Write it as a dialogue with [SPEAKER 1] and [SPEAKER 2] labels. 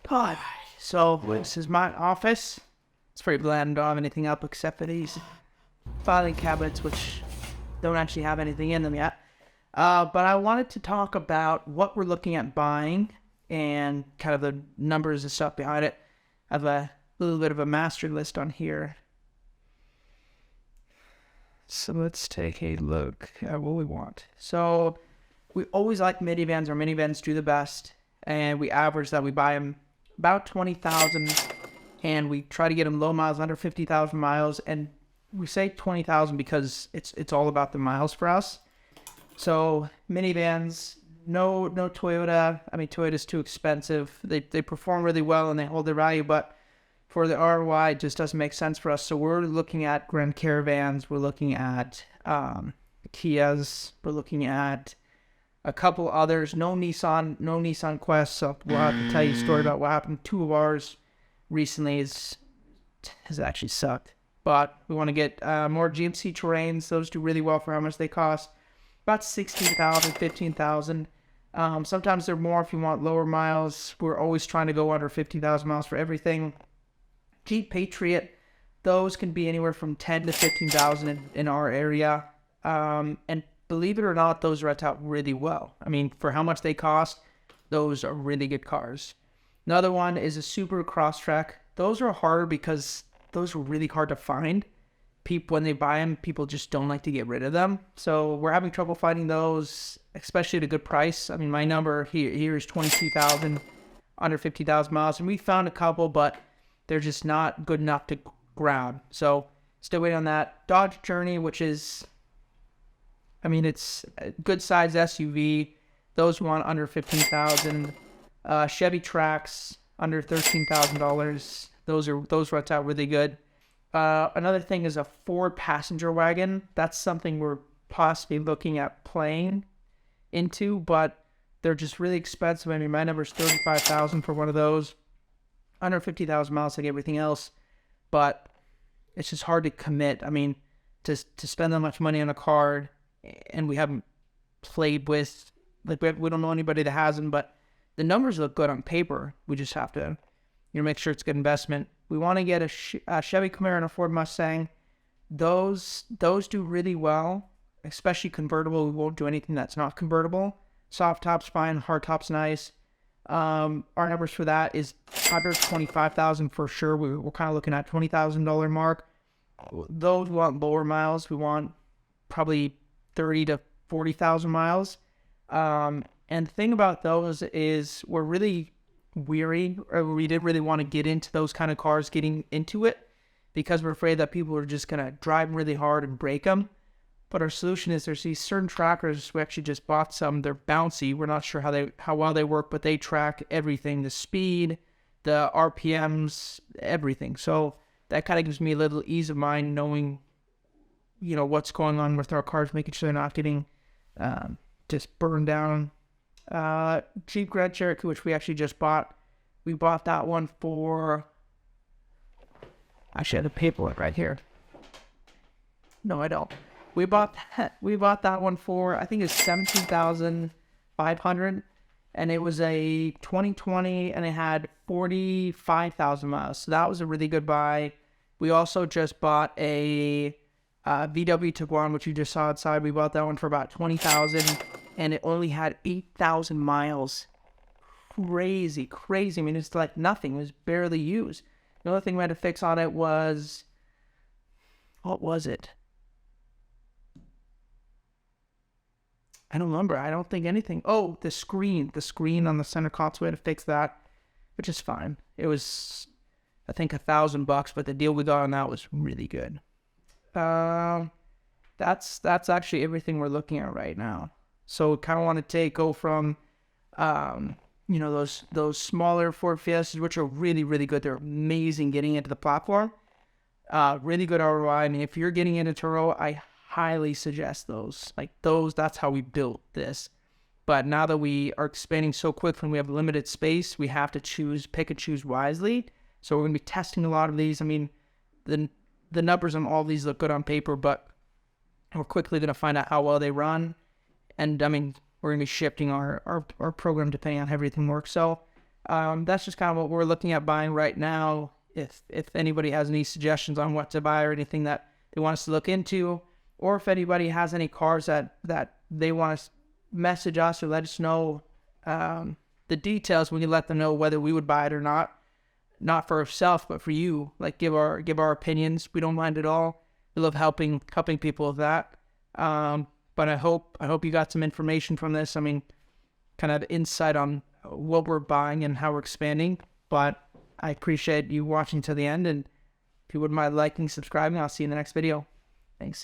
[SPEAKER 1] God. So this is my office. It's pretty bland. I don't have anything up except for these filing cabinets, which don't actually have anything in them yet. But I wanted to talk about what we're looking at buying and kind of the numbers and stuff behind it. I have a little bit of a master list on here. So let's take a look at what we want. So we always like minivans. Our minivans do the best. And we average that we buy them about 20,000. And we try to get them low miles, under 50,000 miles. And we say 20,000 because it's all about the miles for us. So minivans, no Toyota. I mean, Toyota's too expensive. They perform really well and they hold their value, but for the ROI, it just doesn't make sense for us. So we're looking at Grand Caravans. We're looking at Kias. We're looking at a couple others. No Nissan Quest. So we'll have to tell you a story about what happened. Two of ours recently has actually sucked. But we want to get more GMC Terrains. Those do really well for how much they cost. About 16,000, 15,000. Sometimes they're more if you want lower miles. We're always trying to go under 50,000 miles for everything. Jeep Patriot, those can be anywhere from 10 to 15,000 in our area. And believe it or not, those rent out really well. I mean, for how much they cost, those are really good cars. Another one is a Subaru Crosstrek. Those are harder because those are really hard to find. People, when they buy them, people just don't like to get rid of them. So we're having trouble finding those, especially at a good price. I mean, my number here is 22,000, under 50,000 miles. And we found a couple, but they're just not good enough to ground. So still waiting on that. Dodge Journey, which is, I mean, it's a good size SUV. Those want under 15,000. Chevy Trax, under $13,000. Those rent out really good. Another thing is a Ford passenger wagon. That's something we're possibly looking at playing into, but they're just really expensive. I mean, my number is 35,000 for one of those. Under 50,000 miles like everything else, but it's just hard to commit. I mean, to spend that much money on a car, and we haven't played with, like, we don't know anybody that has them, but the numbers look good on paper. We just have to, make sure it's a good investment. We want to get a Chevy Camaro and a Ford Mustang. Those do really well, especially convertible. We won't do anything that's not convertible. Soft top's fine, hard top's nice. Our numbers for that is under 25,000 for sure. We're kind of looking at $20,000 mark. Those want lower miles. We want probably 30 to 40,000 miles. And the thing about those is we're really weary, or we didn't really want to get into those kind of cars, getting into it, because we're afraid that people are just going to drive really hard and break them. But our solution is there's these certain trackers. We actually just bought some. They're bouncy. We're not sure how well they work, but they track everything, the speed, the RPMs, everything. So that kind of gives me a little ease of mind knowing, what's going on with our cars, making sure they're not getting just burned down. Jeep Grand Cherokee, which we actually just bought. We bought that one for, actually I have the paperwork right here. No, I don't. We bought that one for, I think it's $17,500, and it was a 2020, and it had 45,000 miles. So that was a really good buy. We also just bought a VW Tiguan, which you just saw outside. We bought that one for about 20,000, and it only had 8,000 miles. Crazy. I mean, it's like nothing. It was barely used. The other thing we had to fix on it was, what was it? I don't remember. I don't think anything. Oh, the screen on the center console. We had to fix that, which is fine. It was, I think, $1,000, but the deal we got on that was really good. That's actually everything we're looking at right now. So kind of want to go from, those smaller Ford Fiestas, which are really, really good. They're amazing getting into the platform. Really good ROI. I mean, if you're getting into Turo, I highly suggest those. Like those, that's how we built this. But now that we are expanding so quickly and we have limited space, we have to pick and choose wisely. So we're going to be testing a lot of these. I mean, the numbers on all these look good on paper, but we're quickly going to find out how well they run. And I mean, we're going to be shifting our program depending on how everything works. So That's just kind of what we're looking at buying right now. If anybody has any suggestions on what to buy or anything that they want us to look into, or if anybody has any cars that they want us message us or let us know the details, we can let them know whether we would buy it or not for ourselves, but for you. Like give our opinions. We don't mind at all. We love helping people with that. But I hope you got some information from this. I mean, kind of insight on what we're buying and how we're expanding. But I appreciate you watching to the end, and if you wouldn't mind liking, subscribing, I'll see you in the next video.